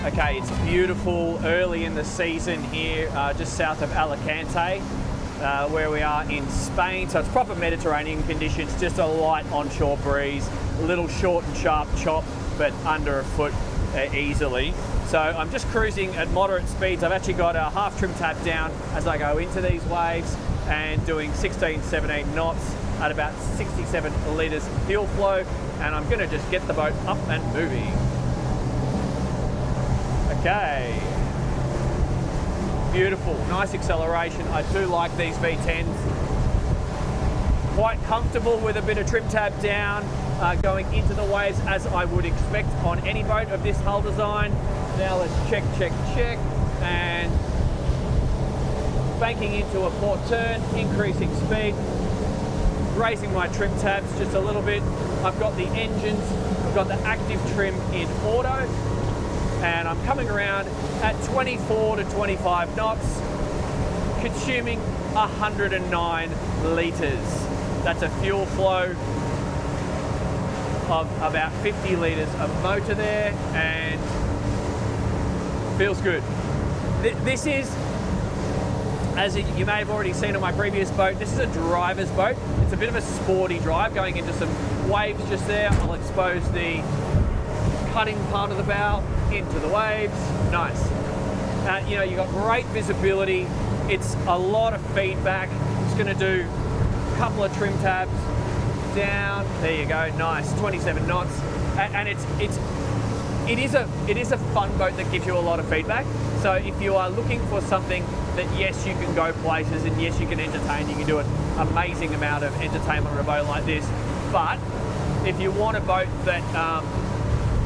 Okay, it's beautiful early in the season here, just south of Alicante, where we are in Spain. So it's proper Mediterranean conditions, just a light onshore breeze, a little short and sharp chop, but under a foot easily. So I'm just cruising at moderate speeds. I've actually got a half trim tab down as I go into these waves and doing 16, 17 knots at about 67 litres fuel flow. And I'm gonna just get the boat up and moving. Okay, beautiful, nice acceleration. I do like these V10s. Quite comfortable with a bit of trim tab down, going into the waves as I would expect on any boat of this hull design. Now let's check, and banking into a port turn, increasing speed, raising my trim tabs just a little bit. I've got the engines, I've got the active trim in auto, and I'm coming around at 24 to 25 knots, consuming 109 litres. That's a fuel flow of about 50 litres of motor there, and feels good. This is, as you may have already seen on my previous boat, this is a driver's boat. It's a bit of a sporty drive, going into some waves just there. I'll expose the cutting part of the bow into the waves. Nice. You know, you've got great visibility. It's a lot of feedback. Just going to do a couple of trim tabs down. There you go. Nice. 27 knots. And it is a fun boat that gives you a lot of feedback. So if you are looking for something that, yes, you can go places and yes, you can entertain, you can do an amazing amount of entertainment on a boat like this. But if you want a boat that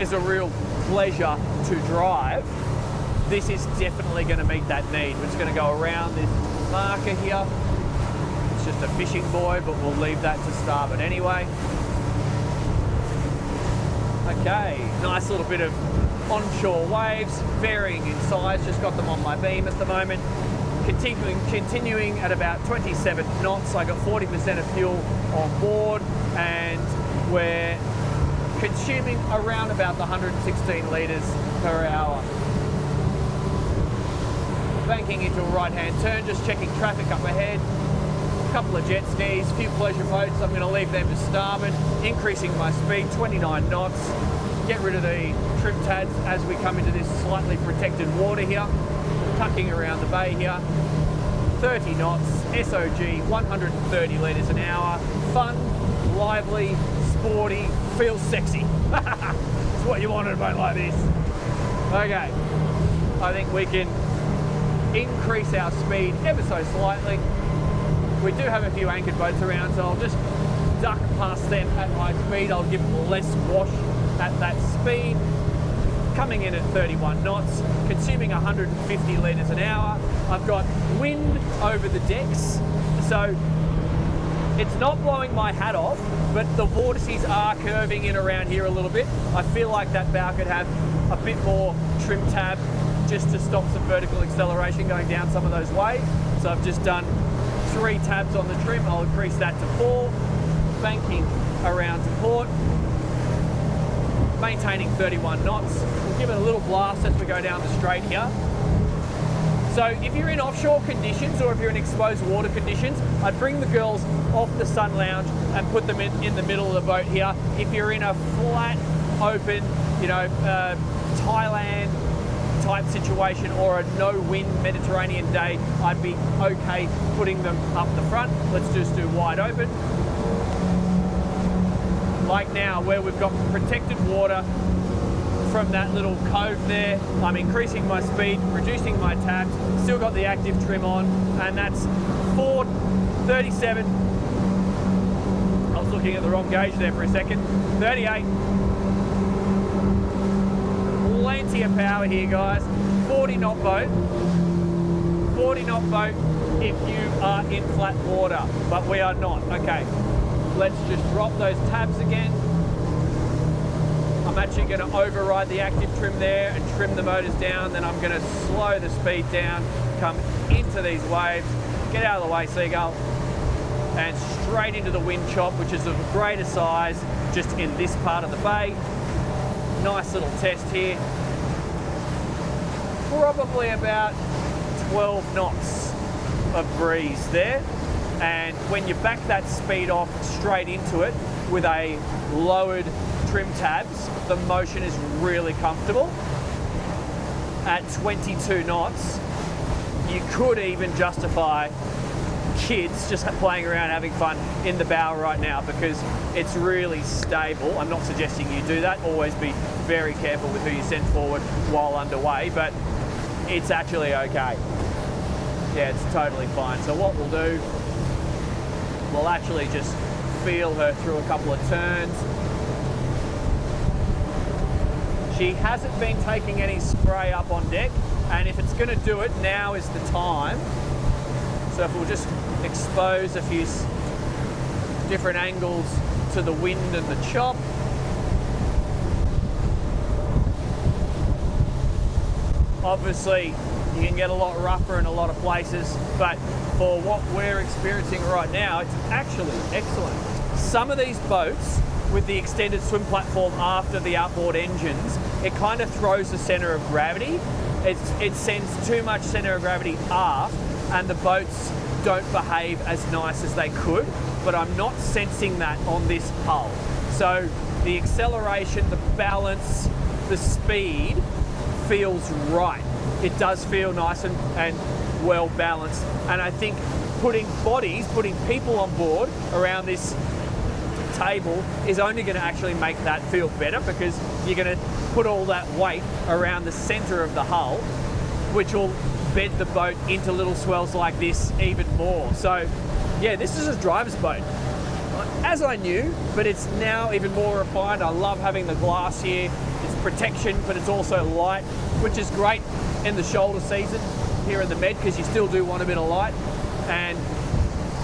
is a real pleasure to drive, this is definitely going to meet that need. We're just going to go around this marker here. It's just a fishing buoy, but we'll leave that to starboard anyway. Okay, nice little bit of onshore waves, varying in size. Just got them on my beam at the moment. Continuing at about 27 knots. I got 40% of fuel on board, and we're consuming around about the 116 litres per hour. Banking into a right-hand turn, just checking traffic up ahead. A couple of jet skis, a few pleasure boats. I'm going to leave them to starboard, increasing my speed, 29 knots. Get rid of the trim tabs as we come into this slightly protected water here. Tucking around the bay here. 30 knots, SOG, 130 litres an hour. Fun, lively, sporty, feels sexy. It's what you want in a boat like this. Okay, I think we can increase our speed ever so slightly. We do have a few anchored boats around, so I'll just duck past them at high speed. I'll give them less wash at that speed. Coming in at 31 knots, consuming 150 litres an hour. I've got wind over the decks, so it's not blowing my hat off, but the vortices are curving in around here a little bit. I feel like that bow could have a bit more trim tab just to stop some vertical acceleration going down some of those waves. So I've just done 3 tabs on the trim. I'll increase that to 4, banking around to port, maintaining 31 knots. We'll give it a little blast as we go down the straight here. So if you're in offshore conditions or if you're in exposed water conditions, I'd bring the girls off the sun lounge and put them in the middle of the boat here. If you're in a flat, open, you know, Thailand type situation or a no wind Mediterranean day, I'd be okay putting them up the front. Let's just do wide open. Like now, where we've got protected water from that little cove there, I'm increasing my speed, reducing my tabs, still got the active trim on, and that's 4:37. I was looking at the wrong gauge there for a second. 38. Plenty of power here, guys. 40 knot boat. 40 knot boat if you are in flat water, but we are not. Okay. Let's just drop those tabs again. I'm actually going to override the active trim there and trim the motors down. Then I'm going to slow the speed down, come into these waves, get out of the way, Seagull, and straight into the wind chop, which is of greater size just in this part of the bay. Nice little test here. Probably about 12 knots of breeze there. And when you back that speed off straight into it with a lowered trim tabs, the motion is really comfortable. At 22 knots, you could even justify kids just playing around having fun in the bow right now because it's really stable. I'm not suggesting you do that. Always be very careful with who you send forward while underway, but it's actually okay. Yeah, it's totally fine. So what we'll do, we'll actually just feel her through a couple of turns. She hasn't been taking any spray up on deck, and if it's going to do it, now is the time. So if we'll just expose a few different angles to the wind and the chop. Obviously, you can get a lot rougher in a lot of places, but for what we're experiencing right now, it's actually excellent. Some of these boats with the extended swim platform after the outboard engines, it kind of throws the center of gravity. It sends too much center of gravity aft, and the boats don't behave as nice as they could, but I'm not sensing that on this hull. So the acceleration, the balance, the speed feels right. It does feel nice and well balanced. And I think putting people on board around this table is only going to actually make that feel better because you're going to put all that weight around the center of the hull, which will bed the boat into little swells like this even more. So yeah, this is a driver's boat, as I knew, but it's now even more refined. I love having the glass here. It's protection, but it's also light, which is great in the shoulder season here in the Med because you still do want a bit of light, and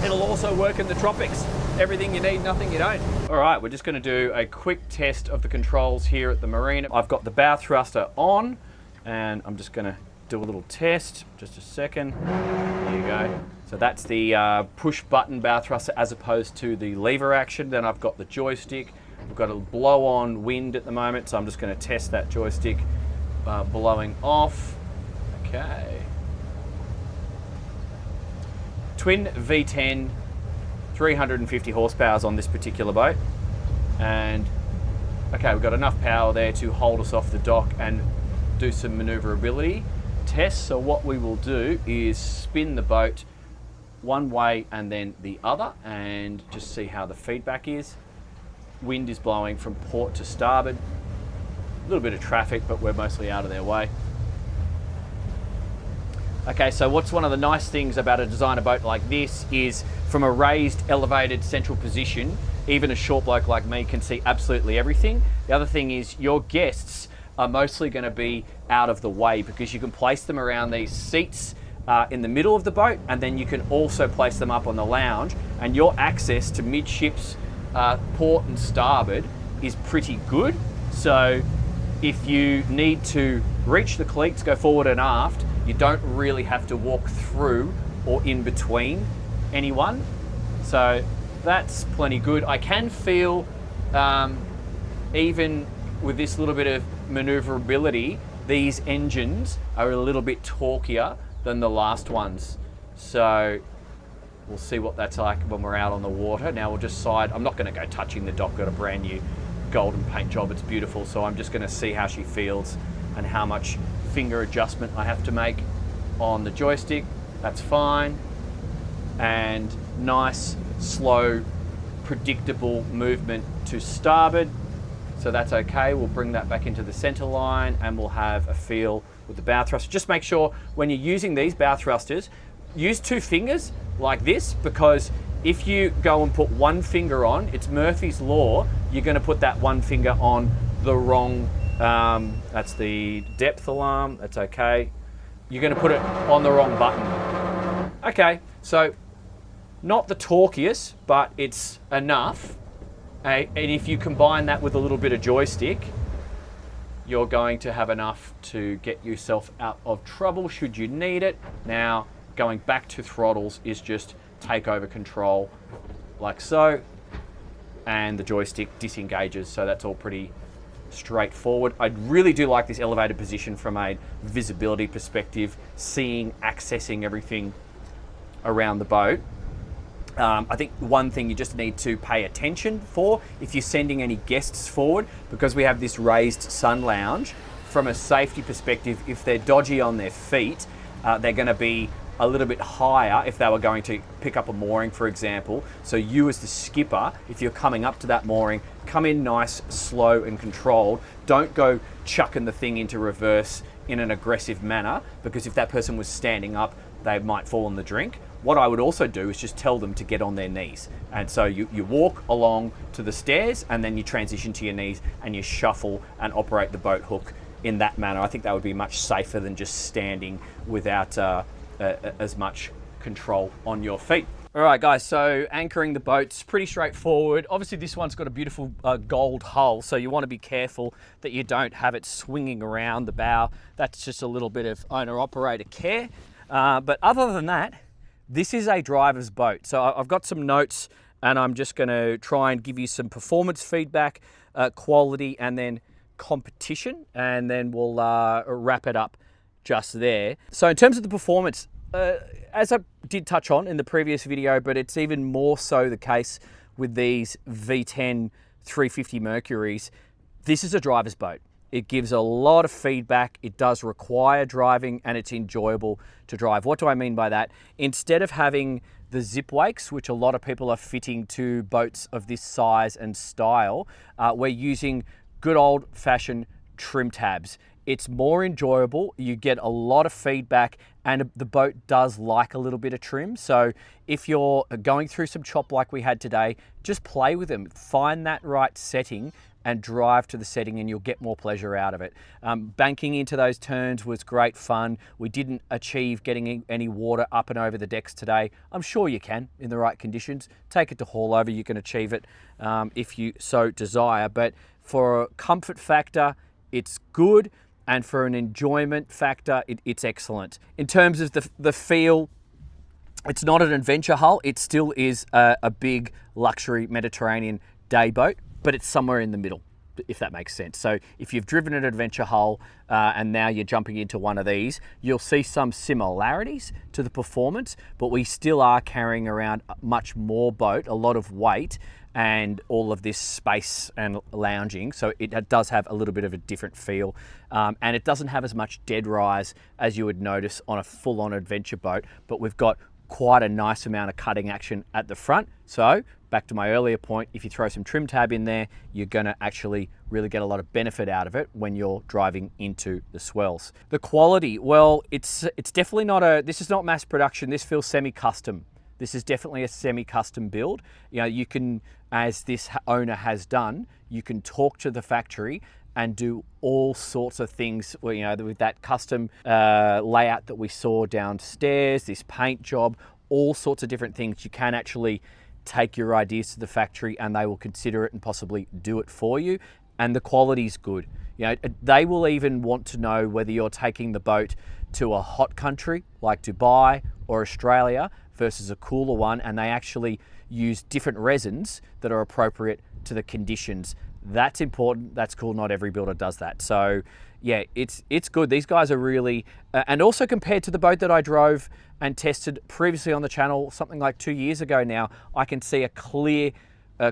it'll also work in the tropics. Everything you need, nothing you don't. All right, we're just going to do a quick test of the controls here at the marina. I've got the bow thruster on, and I'm just going to do a little test. Just a second. There you go. So that's the push button bow thruster as opposed to the lever action. Then I've got the joystick. We've got a blow on wind at the moment, so I'm just going to test that joystick blowing off. Okay. Twin V10, 350 horsepower on this particular boat. And okay, we've got enough power there to hold us off the dock and do some maneuverability tests. So what we will do is spin the boat one way and then the other and just see how the feedback is. Wind is blowing from port to starboard. A little bit of traffic, but we're mostly out of their way. Okay, so what's one of the nice things about a designer boat like this is from a raised, elevated central position, even a short bloke like me can see absolutely everything. The other thing is your guests are mostly going to be out of the way because you can place them around these seats in the middle of the boat, and then you can also place them up on the lounge, and your access to midships, port and starboard is pretty good. So if you need to reach the cleats, go forward and aft, you don't really have to walk through or in between anyone. So that's plenty good. I can feel, even with this little bit of maneuverability, these engines are a little bit torquier than the last ones. So we'll see what that's like when we're out on the water. Now we'll just side, I'm not gonna go touching the dock, got a brand new golden paint job, it's beautiful. So I'm just gonna see how she feels and how much finger adjustment I have to make on the joystick. That's fine. And nice, slow, predictable movement to starboard. So that's okay. We'll bring that back into the center line and we'll have a feel with the bow thruster. Just make sure when you're using these bow thrusters, use 2 fingers like this, because if you go and put 1 finger on, it's Murphy's Law, you're gonna put that 1 finger on the wrong, that's the depth alarm, that's okay. You're gonna put it on the wrong button. Okay, so Not the torquiest, but it's enough. And if you combine that with a little bit of joystick, you're going to have enough to get yourself out of trouble should you need it. Now, going back to throttles is just take over control like so, and the joystick disengages, so that's all pretty straightforward. I really do like this elevated position from a visibility perspective, seeing, accessing everything around the boat. I think one thing you just need to pay attention for, if you're sending any guests forward, because we have this raised sun lounge, from a safety perspective, if they're dodgy on their feet, they're going to be a little bit higher if they were going to pick up a mooring, for example. So you as the skipper, if you're coming up to that mooring, come in nice, slow and controlled. Don't go chucking the thing into reverse in an aggressive manner, because if that person was standing up, they might fall in the drink. What I would also do is just tell them to get on their knees. And so you walk along to the stairs, and then you transition to your knees and you shuffle and operate the boat hook in that manner. I think that would be much safer than just standing without as much control on your feet. All right, guys, so anchoring the boat's pretty straightforward. Obviously, this one's got a beautiful gold hull, so you want to be careful that you don't have it swinging around the bow. That's just a little bit of owner-operator care. But other than that, this is a driver's boat. So I've got some notes, and I'm just going to try and give you some performance feedback, quality, and then competition, and then we'll wrap it up just there. So in terms of the performance, as I did touch on in the previous video, but it's even more so the case with these V10 350 Mercuries, this is a driver's boat. It gives a lot of feedback, it does require driving, and it's enjoyable to drive. What do I mean by that? Instead of having the zip wakes, which a lot of people are fitting to boats of this size and style, we're using good old-fashioned trim tabs. It's more enjoyable, you get a lot of feedback, and the boat does like a little bit of trim. So if you're going through some chop like we had today, just play with them, find that right setting and drive to the setting, and you'll get more pleasure out of it. Banking into those turns was great fun. We didn't achieve getting any water up and over the decks today. I'm sure you can in the right conditions. Take it to haul over, you can achieve it if you so desire. But for a comfort factor, it's good. And for an enjoyment factor, it's excellent. In terms of the feel, it's not an adventure hull. It still is a big luxury Mediterranean day boat, but it's somewhere in the middle, if that makes sense. So if you've driven an adventure hull and now you're jumping into one of these, you'll see some similarities to the performance, but we still are carrying around much more boat, a lot of weight, and all of this space and lounging. So it does have a little bit of a different feel. And it doesn't have as much dead rise as you would notice on a full-on adventure boat, but we've got quite a nice amount of cutting action at the front. So back to my earlier point, if you throw some trim tab in there, you're gonna actually really get a lot of benefit out of it when you're driving into the swells. The quality, well, it's definitely not this is not mass production. This feels semi-custom. This is definitely a semi-custom build. You know, you can, as this owner has done, you can talk to the factory and do all sorts of things, you know, with that custom layout that we saw downstairs, this paint job, all sorts of different things. You can actually take your ideas to the factory and they will consider it and possibly do it for you. And the quality's good. You know, they will even want to know whether you're taking the boat to a hot country like Dubai or Australia versus a cooler one, and they actually use different resins that are appropriate to the conditions. That's important, that's cool, not every builder does that. So yeah, it's good. These guys are really, and also compared to the boat that I drove and tested previously on the channel, something like 2 years ago now, I can see a clear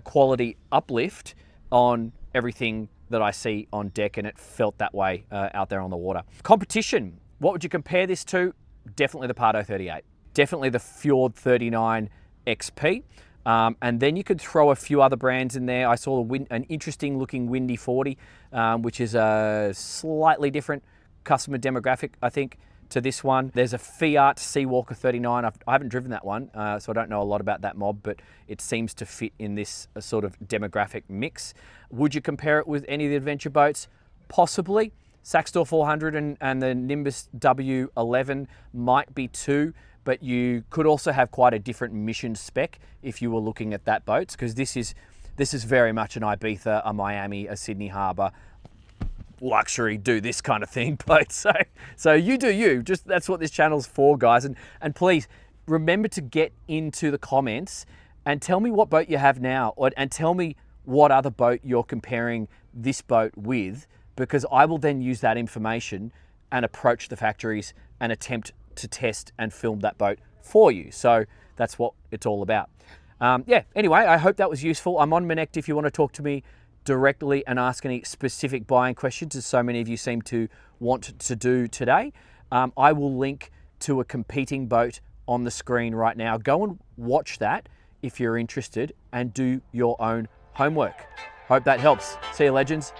quality uplift on everything that I see on deck, and it felt that way out there on the water. Competition, what would you compare this to? Definitely the Pardo 38. Definitely the Fjord 39 XP. And then you could throw a few other brands in there. I saw an interesting looking Windy 40, which is a slightly different customer demographic, I think, to this one. There's a Fiat Seawalker 39. I haven't driven that one, so I don't know a lot about that mob, but it seems to fit in this sort of demographic mix. Would you compare it with any of the adventure boats? Possibly. Saxdor 400 and the Nimbus W11 might be two but you could also have quite a different mission spec if you were looking at that boat, because this is very much an Ibiza, a Miami, a Sydney Harbour luxury, do this kind of thing boat. So you do you. Just that's what this channel's for, guys. And please remember to get into the comments and tell me what boat you have now, and tell me what other boat you're comparing this boat with, because I will then use that information and approach the factories and attempt to test and film that boat for you. So that's what it's all about. Yeah, anyway, I hope that was useful. I'm on Monect if you want to talk to me directly and ask any specific buying questions, as so many of you seem to want to do today. I will link to a competing boat on the screen right now. Go and watch that if you're interested and do your own homework. Hope that helps. See you, legends.